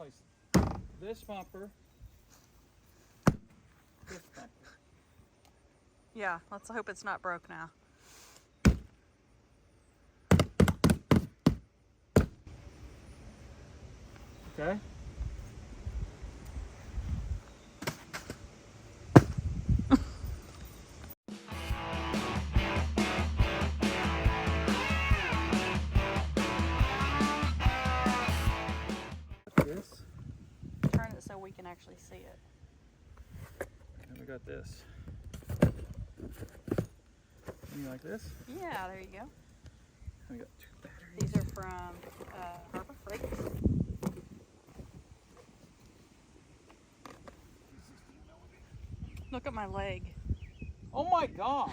replace this bumper. This bumper. Yeah, let's hope it's not broke now. Okay. This. Turn it so we can actually see it. And we got this. You like this? Yeah, there you go. We got 2 batteries. These are from Harbor Freight. Look at my leg. Oh my god!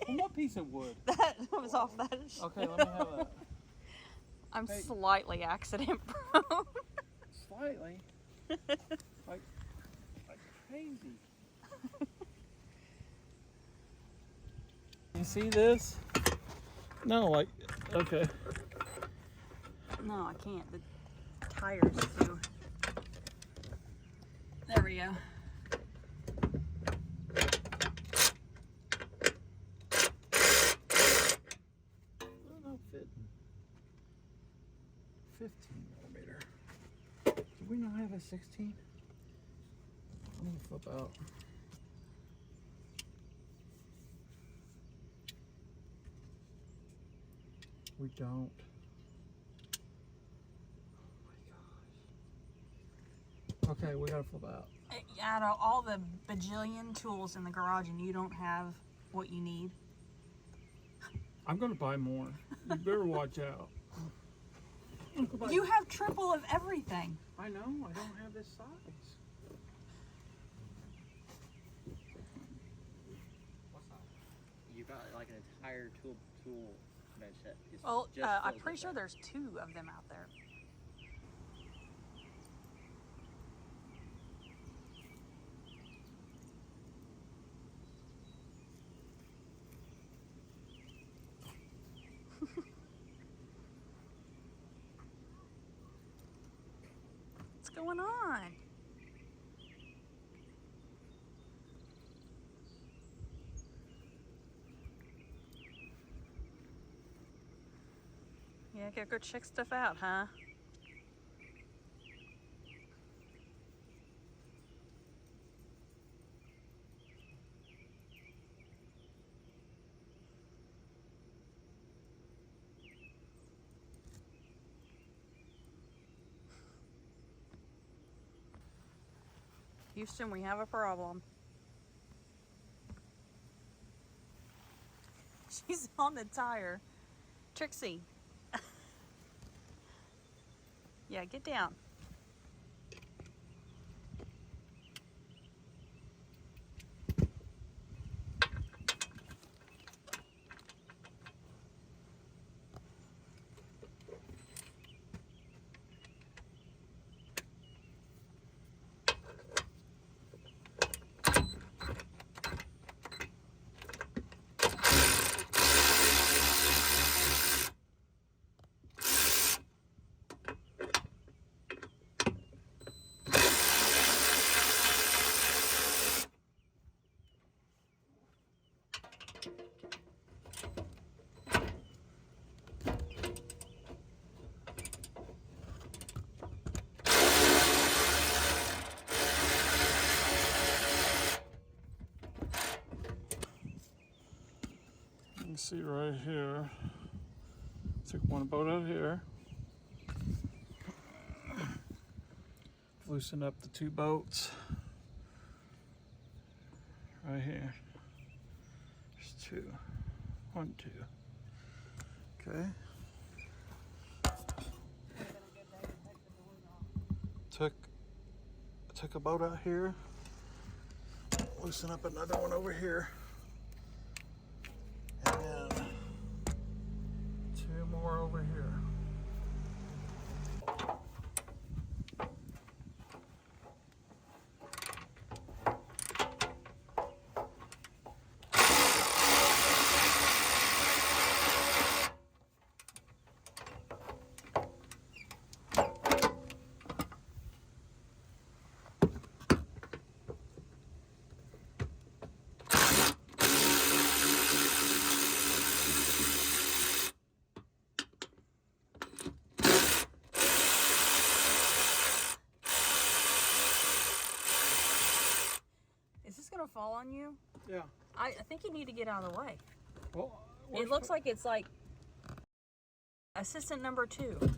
What piece of wood? That was off that. Okay, let me have that. I'm Hey. slightly accident prone. Slightly. like crazy. You see this? No, like, okay. No, I can't. The tires do. There we go. Not fitting. 15mm. Do we not have a 16? Let me flip out. We don't. Oh my gosh. Okay, we gotta flip out. Out of all the bajillion tools in the garage and you don't have what you need. I'm gonna buy more. You better watch out. You have triple of everything. I know, I don't have this size. What's that? You got like an entire tool bench set. Well, I'm pretty sure there's 2 of them out there. What's going on? Yeah, gotta go check stuff out, huh? Houston, we have a problem. She's on the tire. Trixie. Yeah, get down. You can see right here. Took one bolt out here. Loosen up the 2 bolts. Right here. There's 2. 1, 2. Okay. Took a bolt out here. Loosen up another one over here. And 2 more over here. fall on you? Yeah. I think you need to get out of the way. Well, It looks like it's like assistant number 2. What's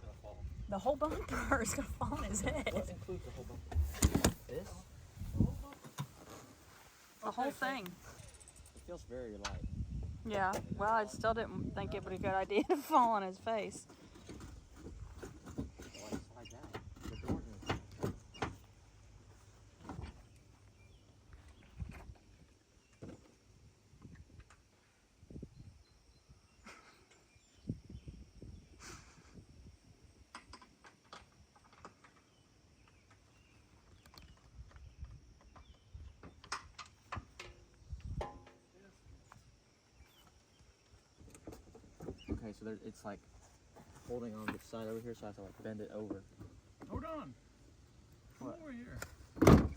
gonna fall? The whole bumper is gonna fall on his head. What includes the whole bumper? This? The whole thing. It feels very light. Yeah. Well, I still didn't think it would be a good idea to fall on his face. Why slide down? The door's in the Okay, so it's like holding on this side over here, so I have to like bend it over. Hold on. What? Over here.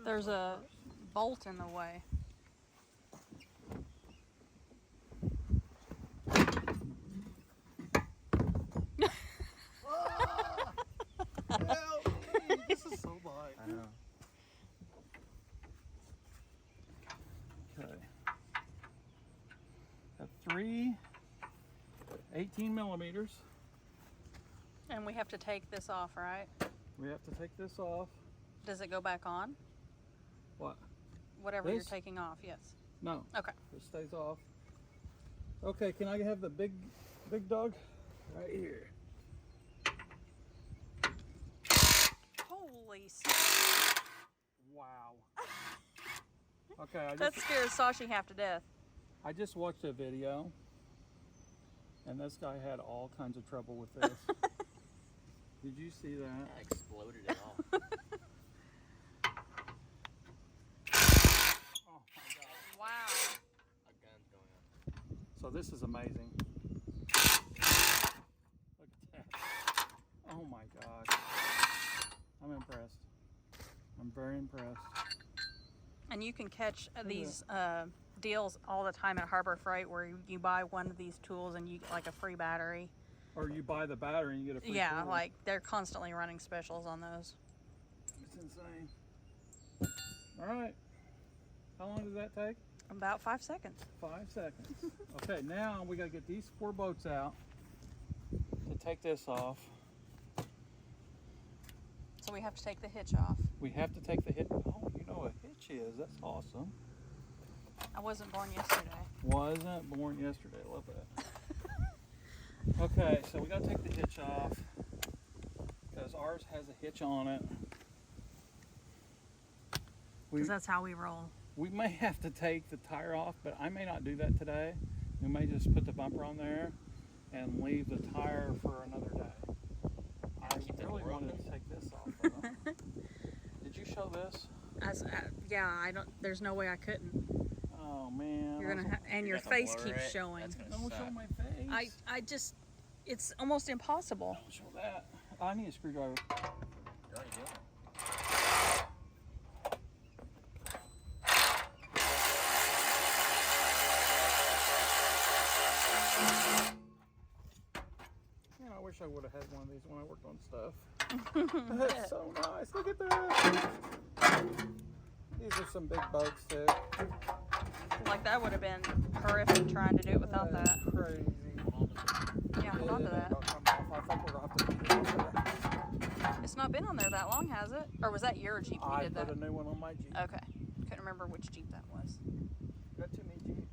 There's a bolt in the way. Help me. This is so light. I know. Okay. Got 3 18 millimeters. And we have to take this off, right? We have to take this off. Does it go back on? What? Whatever you're This? taking off, yes. No. Okay. It stays off. Okay, can I have the big dog? Right here. Holy Wow. Okay, that scares Sashi half to death. I just watched a video, and this guy had all kinds of trouble with this. Did you see that? That exploded it all. Oh my God. Wow. A gun's going off. So this is amazing. Look at that. Oh my God. I'm impressed. I'm very impressed. And you can catch at these deals all the time at Harbor Freight where you buy one of these tools and you get like a free battery. Or you buy the battery and you get a free Yeah, tool. like they're constantly running specials on those. It's insane. All right. How long does that take? About 5 seconds. 5 seconds. Okay, now we gotta get these 4 boats out to take this off. So we have to take the hitch off. We have to take the hitch. Oh, you know what a hitch is. That's awesome. I wasn't born yesterday. Wasn't born yesterday. Love that. Okay, so we gotta take the hitch off because ours has a hitch on it. Because that's how we roll. We may have to take the tire off, but I may not do that today. We may just put the bumper on there and leave the tire for another day. I Keep the really door wanted open? to take this off. Though. Did you show this? Yeah, I don't. There's no way I couldn't. Oh man. You're gonna and your You're gonna face blur keeps it. showing. That's gonna Don't suck. show my face. I just, it's almost impossible. Don't show that. I need a screwdriver. You're already doing it. Man, I wish I would have had one of these when I worked on stuff. That's so nice. Look at that. These are some big bugs too. Like that would have been horrific trying to do it without that. That's crazy. Yeah, hold on to that. Don't come off. I think we're gonna have to put it on there. It's not been on there that long, has it? Or was that your Jeep you I did put that? a new one on my Jeep. Okay. Couldn't remember which Jeep that was. Got too many Jeeps.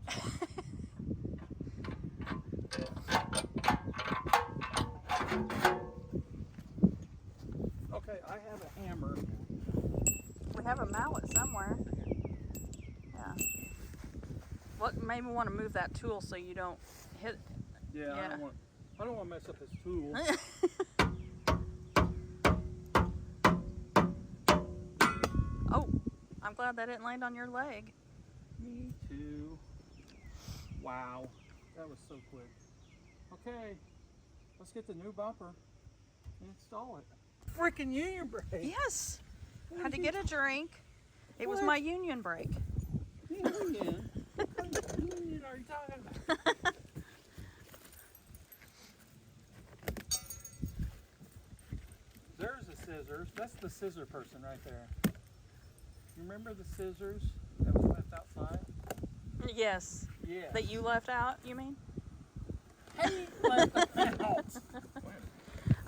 Okay, I have a hammer. We have a mallet somewhere. Yeah. What made me want to move that tool so you don't hit. Yeah, Yeah. I don't want to mess up his tool. Oh, I'm glad that didn't land on your leg. Me too. Wow, that was so quick. Okay, let's get the new bumper and install it. Freaking union brake. Yes. Had to get a drink. It was What? my union brake. Union. What union are you talking about? person. That's the scissor person right there. You remember the scissors that was left outside? Yes. Yeah. That you left out, you mean? Hey, left them out.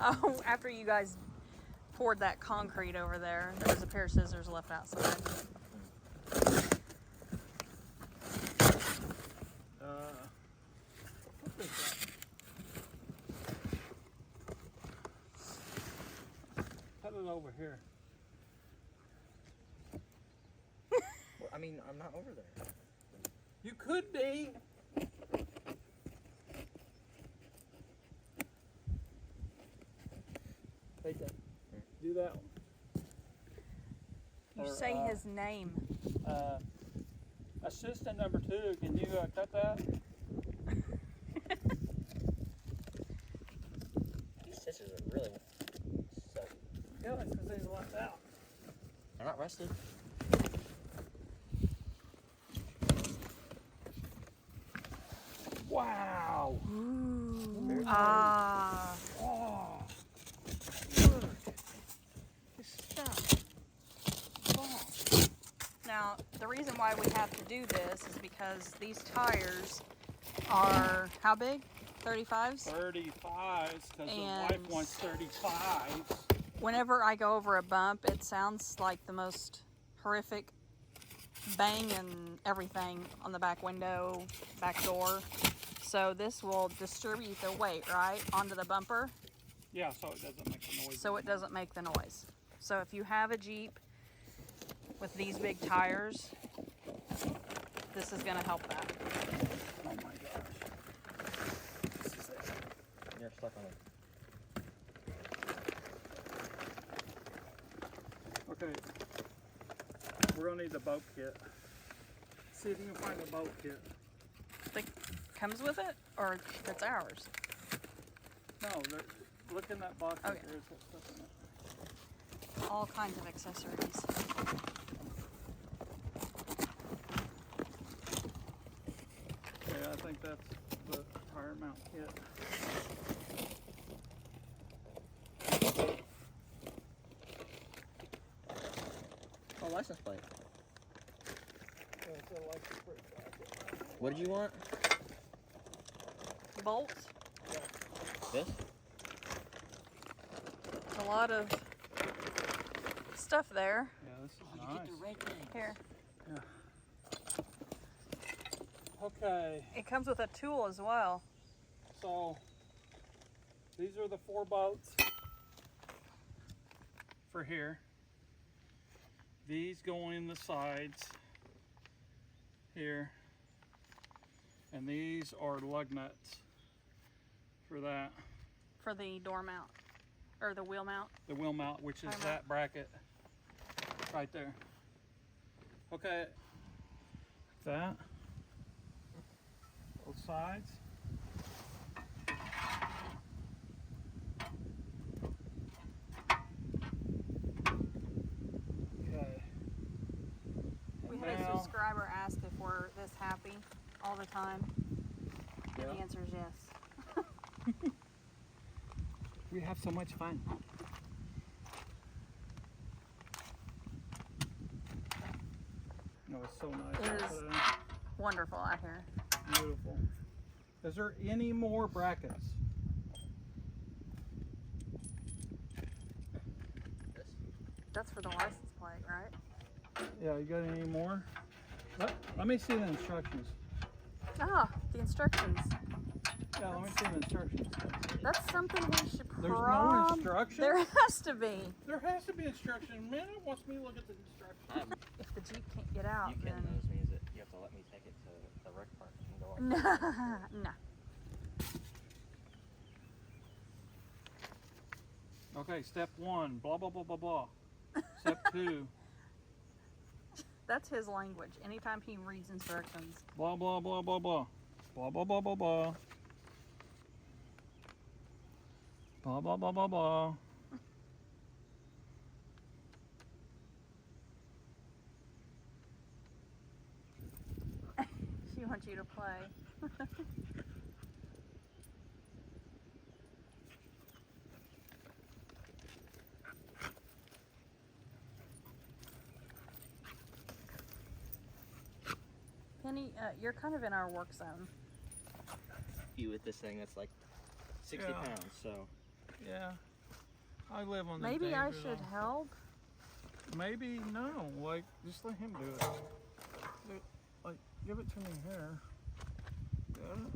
Oh, after you guys poured that concrete over there, there was a pair of scissors left outside. What is that? Put it over here. Well, I mean, I'm not over there. You could be. Take that. Do that one. You Or, say his name. Assistant number 2, can you cut that? These scissors are really so. Yeah, that's because they left out. They're not rusted. Wow. Ooh. Ah. Oh. Look. This stuff. Oh. Now, the reason why we have to do this is because these tires are how big? 35s? 35s, because the And- wife wants 35s. Whenever I go over a bump, it sounds like the most horrific bang and everything on the back window, back door. So this will distribute the weight, right, onto the bumper, Yeah, so it doesn't make a noise. so it doesn't make the noise. So if you have a Jeep with these big tires, this is going to help that. Oh my gosh. This is it. You're stuck on it. Okay. We're going to need the boat kit. See if you can find the boat kit. That comes with it, or that's ours? No, look in that box. Okay. There's that stuff in it. All kinds of accessories. Yeah, I think that's the tire mount kit. Oh, license plate. Yeah, it's a electric brake jacket. What did you want? Bolts. This? A lot of stuff there. Yeah, this is Oh, you nice. get the red thing. Here. Okay, It comes with a tool as well. so these are the 4 bolts for here. These go in the sides here, and these are lug nuts for that. For the door mount, or the wheel mount. The wheel mount, which is Tire mount. that bracket right there. Okay, that, both sides. Okay. We And had a now- subscriber ask if we're this happy all the time. Yeah. The answer is yes. We have so much fun. No, it's so nice. It is. Wonderful out here. Beautiful. Is there any more brackets? This? That's for the license plate, right? Yeah, you got any more? Let me see the instructions. Ah, the instructions. Yeah, let me see the instructions. That's something we should There's no instructions? There has to be. There has to be instructions. Man, it wants me to look at the instructions. If the Jeep can't get out, You can, then those means that you have to let me take it to the wreck park and go on. no. Okay, step 1, blah, blah, blah, blah, blah. Step 2, That's his language. Anytime he reads instructions. blah, blah, blah, blah, blah. Blah, blah, blah, blah, blah. Blah, blah, blah, blah, blah. She wants you to play. Penny, you're kind of in our work zone. You with this thing that's like 60 Yeah. pounds, so. Yeah. I live on the Maybe I danger should zone. help. Maybe no. Like, just let him do it. Like, give it to me here. Got it?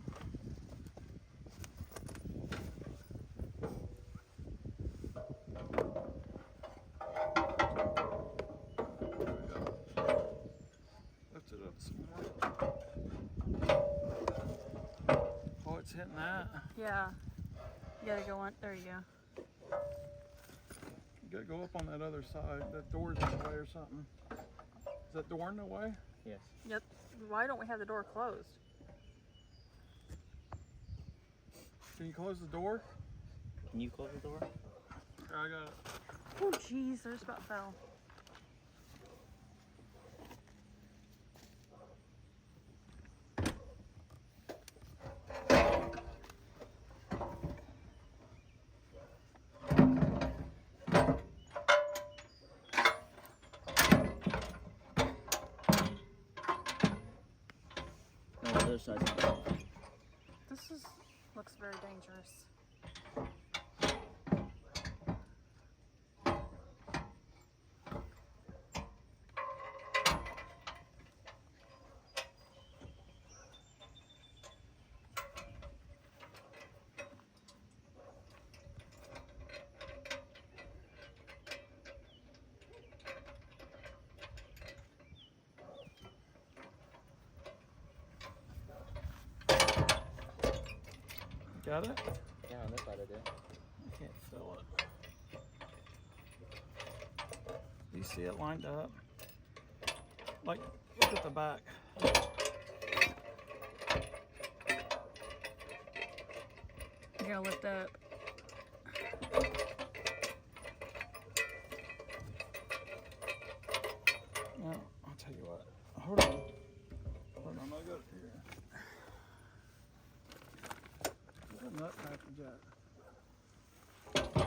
There we go. Lift it up some more. Oh, it's hitting that. Yeah. You gotta go on. There you go. You gotta go up on that other side. That door's in the way or something. Is that door in the way? Yes. Yep. Why don't we have the door closed? Can you close the door? Can you close the door? I got it. Oh, jeez, there's about fell. No, the other side's not open. Looks very dangerous. Got it? Yeah, on this side I did. I can't feel it. You see it lined up? Like, look at the back. You gotta lift up. No, I'll tell you what. Hold on. Hold on, I got it here. Where's the nut package at?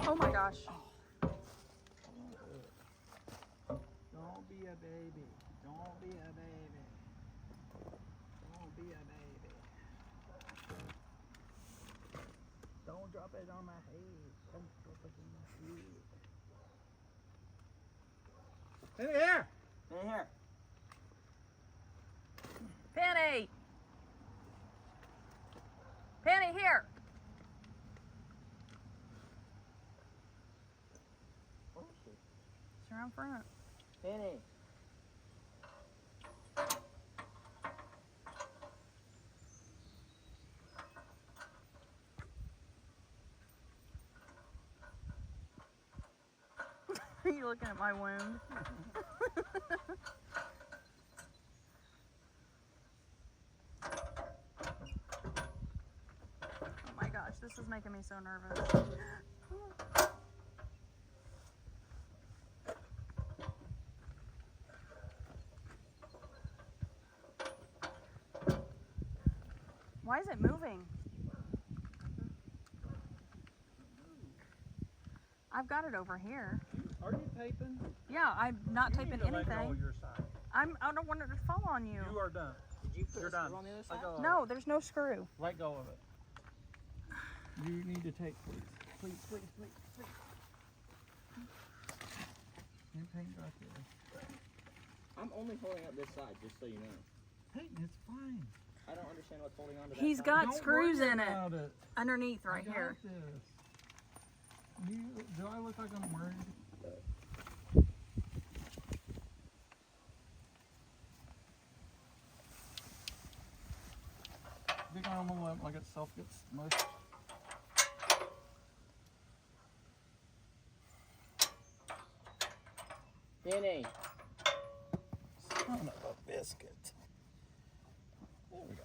Oh my gosh. Don't be a baby. Don't be a baby. Don't be a baby. Don't drop it on my head. Don't drop it on my head. In here! In here. Penny! Penny, here! It's around front. Penny. Are you looking at my wound? Oh my gosh, this is making me so nervous. Why is it moving? I've got it over here. Are you taping? Yeah, I'm not You taping need to let go anything. of your side. I don't want it to fall on you. You are done. Did you put You're a screw done. on the other side? Let go of it. No, there's no screw. Let go of it. You need to take, please. Please, please, please, please. And paint right there. I'm only holding up this side, just so you know. Peyton, it's fine. I don't understand what's holding on to that He's side. got Don't screws worry in it. about it. Underneath right I got here. This. Do I look like I'm worried? Big arm will let like itself gets smushed. Penny. Son of a biscuit. There we go.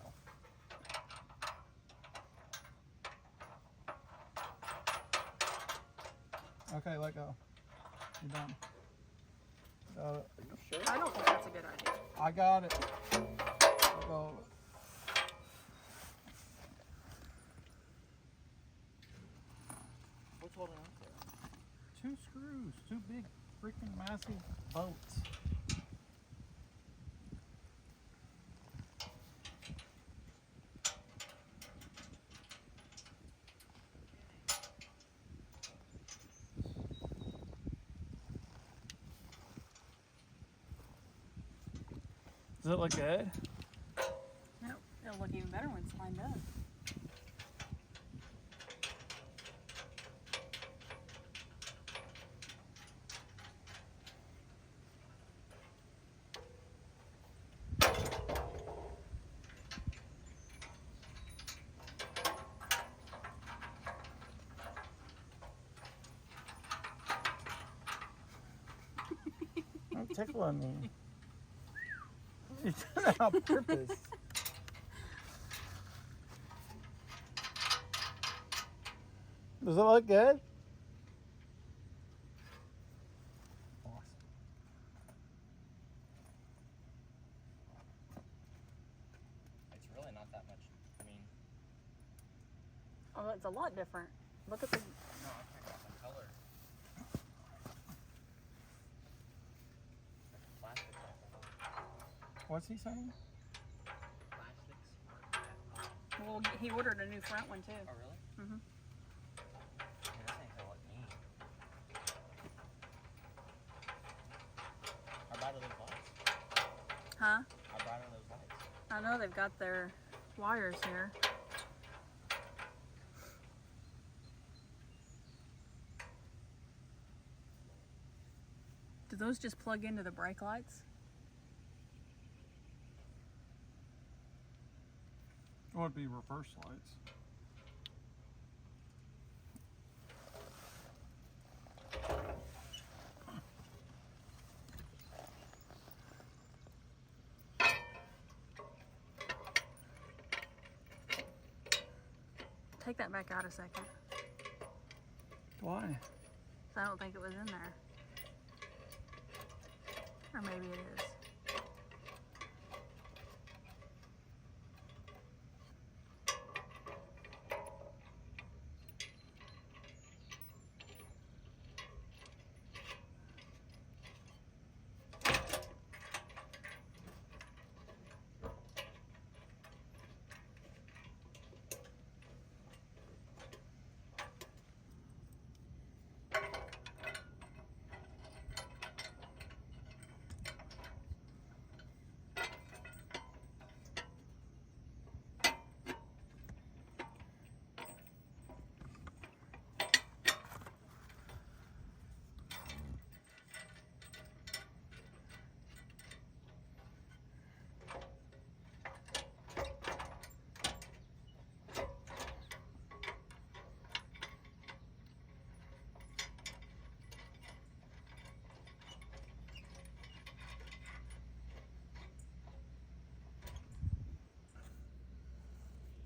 Okay, let go. You're done. Got it. Are you sure? I don't think that's a good idea. I got it. Let go of it. What's holding on to it? 2 screws. 2 big freaking massive bolts. Does it look good? No, it'll look even better when it's lined up. Don't tickle on me. You did that on purpose. Does it look good? Awesome. It's really not that much. I mean, Oh, it's a lot different. Look at the. no, I'm talking about the color. Like the plastic type. What's he saying? Plastics aren't that hot. Well, he ordered a new front one too. Oh, really? Mhm. Yeah, this ain't gonna look neat. How bright are those lights? Huh? How bright are those lights? I know they've got their wires here. Do those just plug into the brake lights? It would be reverse lights. Take that back out a second. Why? I don't think it was in there. Or maybe it is.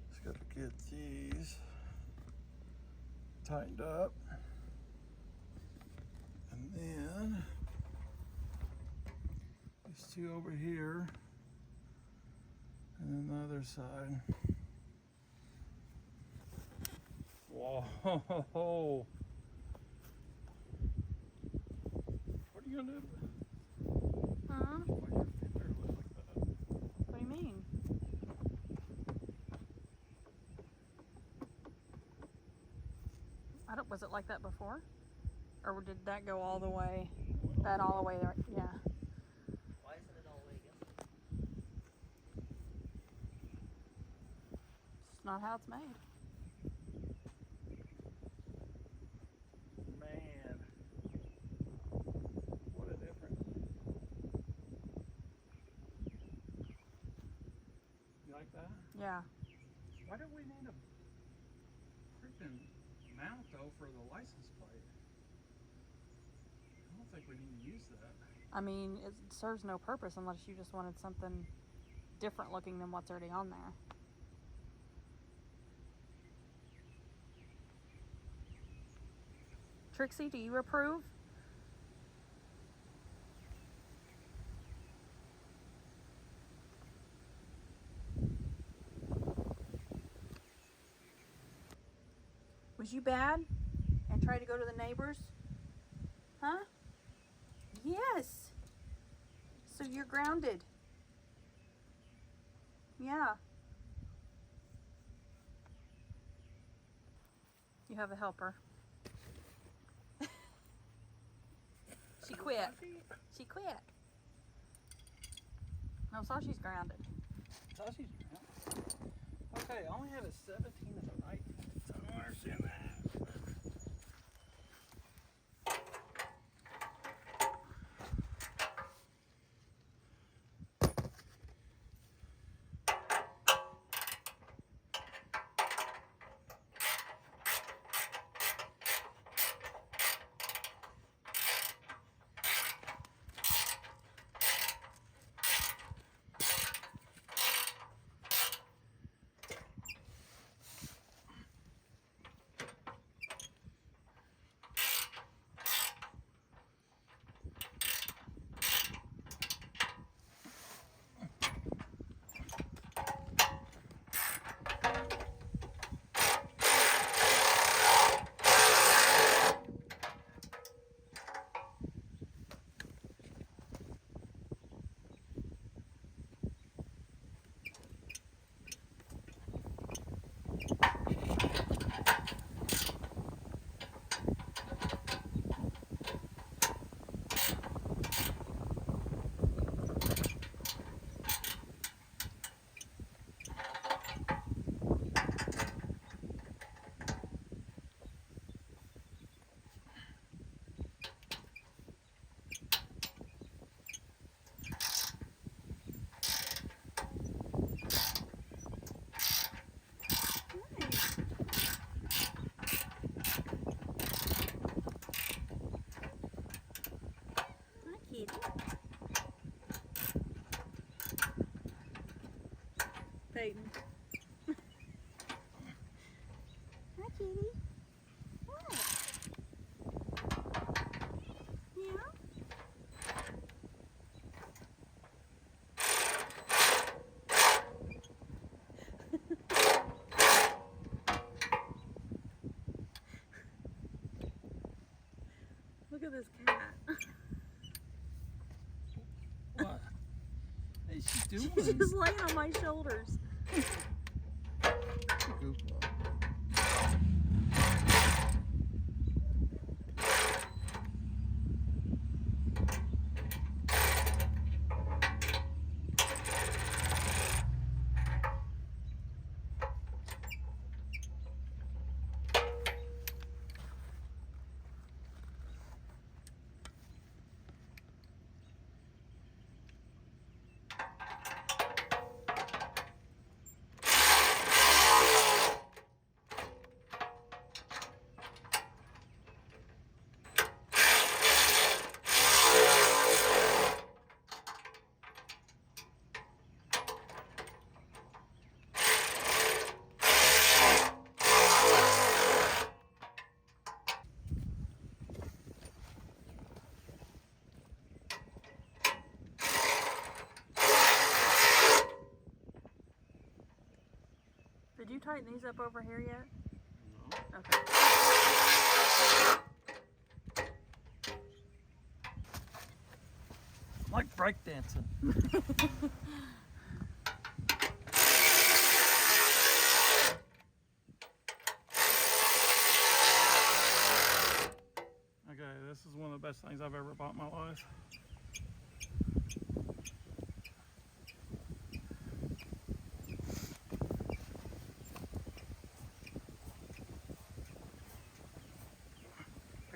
Just gotta get these tightened up. And then these two over here. And then the other side. Whoa. What are you gonna do? Huh? Why your finger look like that? What do you mean? Was it like that before? Or did that go all the way? That all the way there? Yeah. Why isn't it all the way against it? It's not how it's made. Man. What a difference. You like that? Yeah. Why do we need a freaking mount though for the license plate? I don't think we need to use that. I mean, it serves no purpose unless you just wanted something different looking than what's already on there. Trixie, do you approve? Was you bad and tried to go to the neighbors? Huh? Yes. So you're grounded. Yeah. You have a helper. She quit. She quit. No, Sashi's grounded. Sashi's grounded. Okay, I only had a 17 in the right. So I don't understand that. Peyton. Hi, kitty. What? Yeah? Look at this cat. What? Hey, she's doing? She's just laying on my shoulders. Goofball. Did you tighten these up over here yet? No. Okay. Like breakdancing. Okay, this is one of the best things I've ever bought in my life.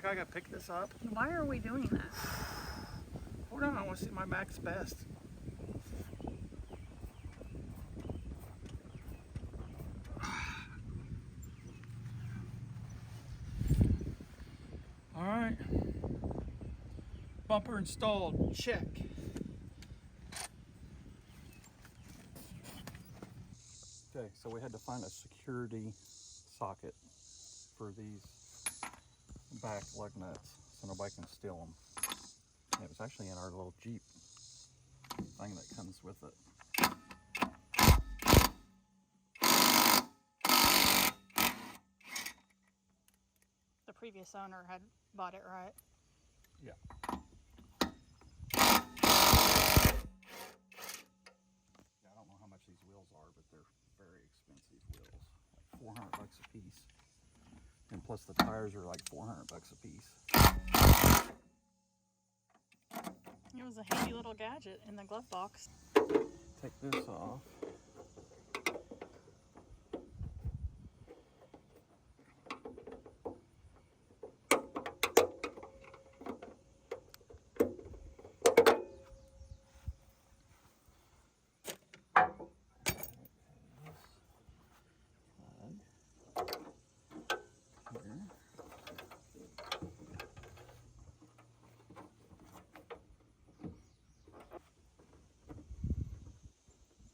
I gotta pick this up. Why are we doing that? Hold on, I want to see my max best. All right. Bumper installed. Check. Okay, so we had to find a security socket for these back lug nuts so nobody can steal them. And it was actually in our little Jeep thing that comes with it. The previous owner had bought it, right? Yeah. I don't know how much these wheels are, but they're very expensive wheels. Like $400 a piece. And plus the tires are like $400 a piece. It was a handy little gadget in the glove box. take this off.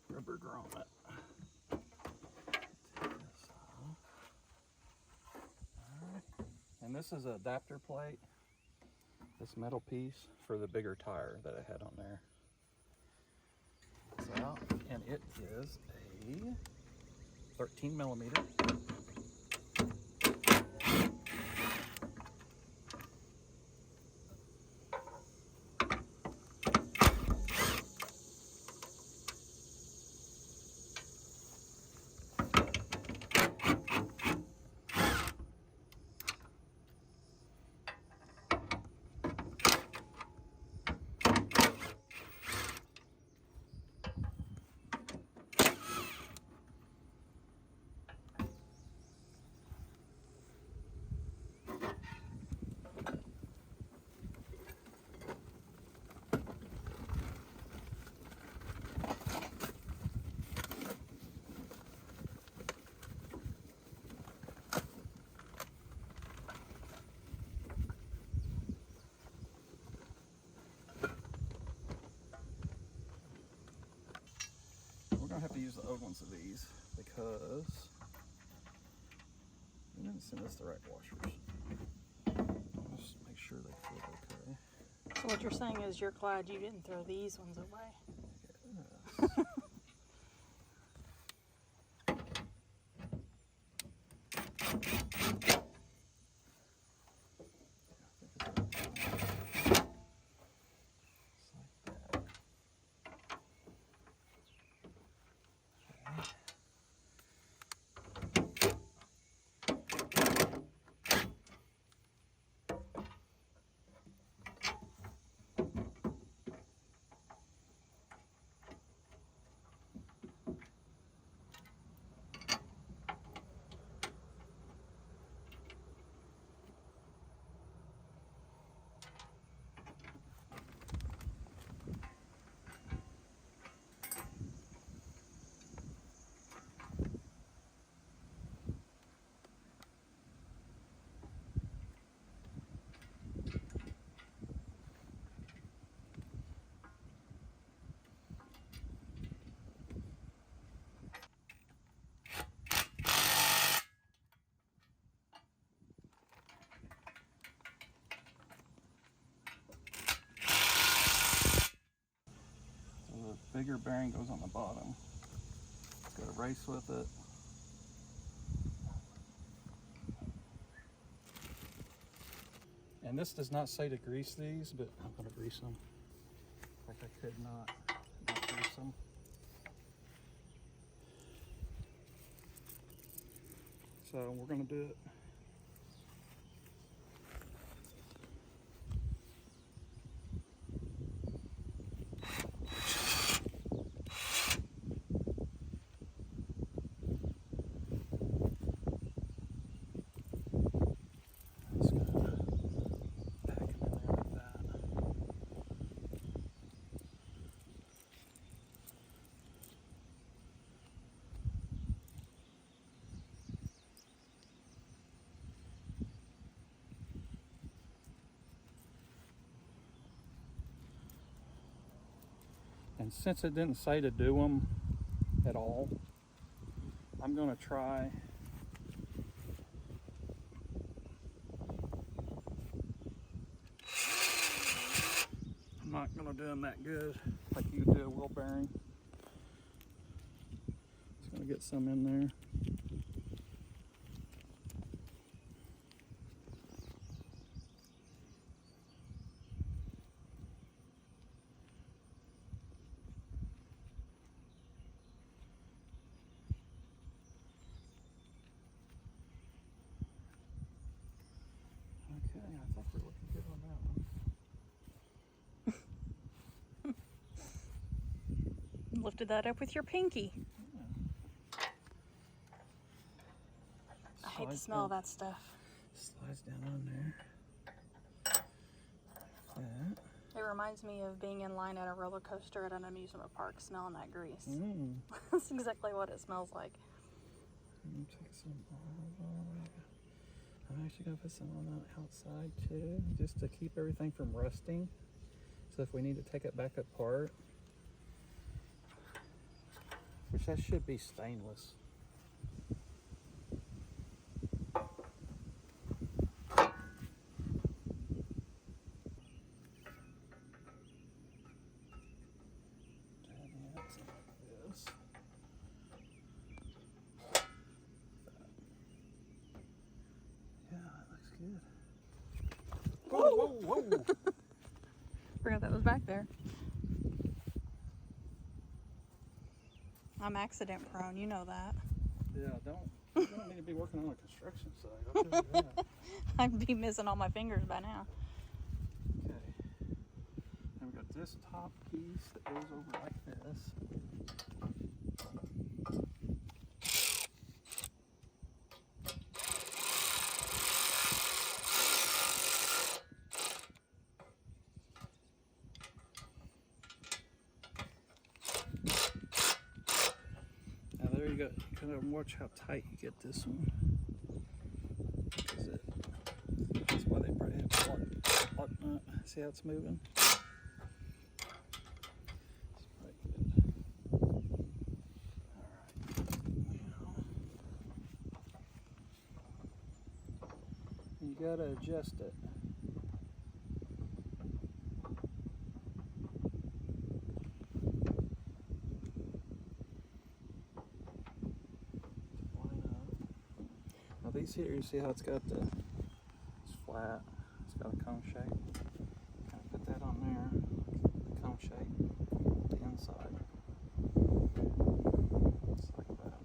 Rubber grommet. Take this off. Alright. And this is an adapter plate, this metal piece for the bigger tire that I had on there. It's out, and it is a 13 millimeter. We're gonna have to use the old ones of these because we didn't send us the right washers. Let's make sure they fit okay. So what you're saying is you're glad you didn't throw these ones away. Yes. The bigger bearing goes on the bottom. Got to race with it. And this does not say to grease these, but I'm going to grease them. Like I could not grease them. So we're going to do it. And since it didn't say to do them at all, I'm going to try I'm not going to do them that good like you would do a wheel bearing. Just going to get some in there. Okay, I think we're looking good on that one. Lifted that up with your pinky. Yeah. I hate the Slides smell of down- that stuff. Slides down on there. That. It reminds me of being in line at a roller coaster at an amusement park, smelling that grease. Mm. That's exactly what it smells like. Take some all over. I'm actually gonna put some on the outside too, just to keep everything from rusting. So if we need to take it back apart, which that should be stainless. Whoa, whoa, whoa. Forgot that was back there. I'm accident prone, you know that. Yeah, you don't need to be working on a construction site. I'll tell you that. I'd be missing all my fingers by now. Okay. Then we got this top piece that goes over like this. Now there you go. You kind of watch how tight you get this one. That's why they probably have a lock nut. See how it's moving? It's probably good. Alright. You gotta adjust it. Now these here, you see how it's got it's flat, it's got a cone shape. Kind of put that on there, the cone shape, the inside. Just like that.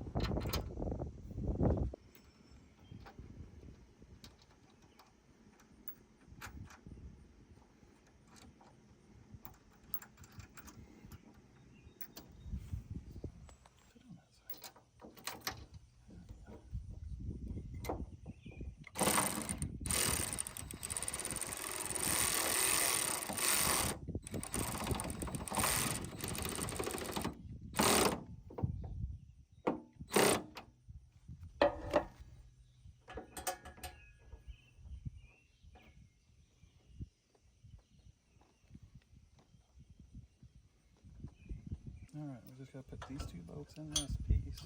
Alright, we just gotta put these two bolts in this piece.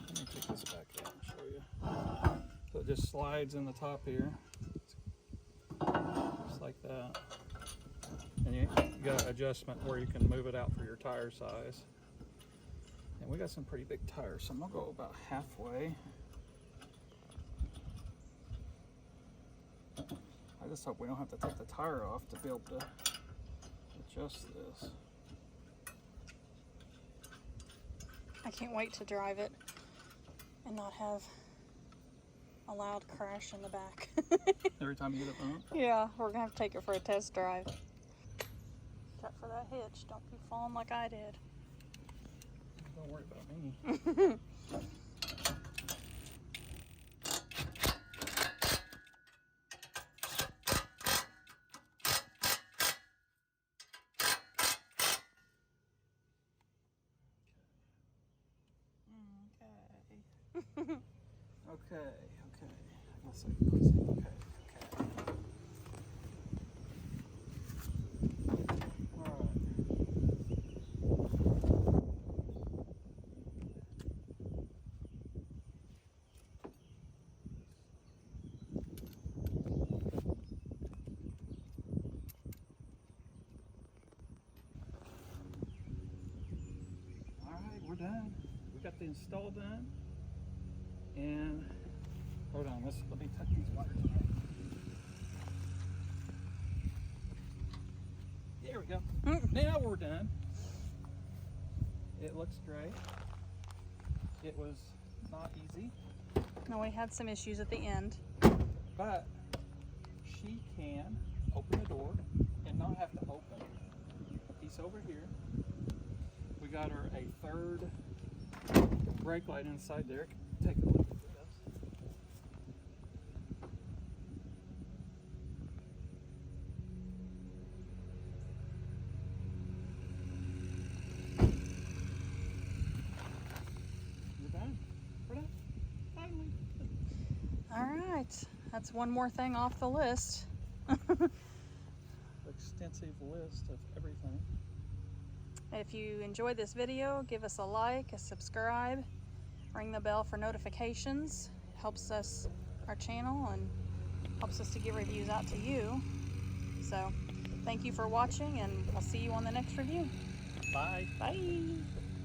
Let me take this back out and show you. So it just slides in the top here. Just like that. And you got an adjustment where you can move it out for your tire size. And we got some pretty big tires, so I'm gonna go about halfway. I just hope we don't have to take the tire off to be able to adjust this. I can't wait to drive it and not have a loud crash in the back. Every time you get a bump? Yeah, we're gonna have to take it for a test drive. Except for that hitch, don't be falling like I did. Don't worry about me. Okay. Let's see. Okay. Alright. Alright, we're done. We got the install done. And hold on, let me tuck these wires away. There we go. Now we're done. It looks great. It was not easy, No, we had some issues at the end. but she can open the door and not have to open a piece over here. We We got her a third brake light inside there. Take a look at this. You're done. We're done. Finally. All right, that's one more thing off the list. Extensive list of everything. If you enjoyed this video, give us a like, a subscribe, ring the bell for notifications. It helps us, our channel, and helps us to get reviews out to you. So thank you for watching, and we'll see you on the next review. Bye. Bye.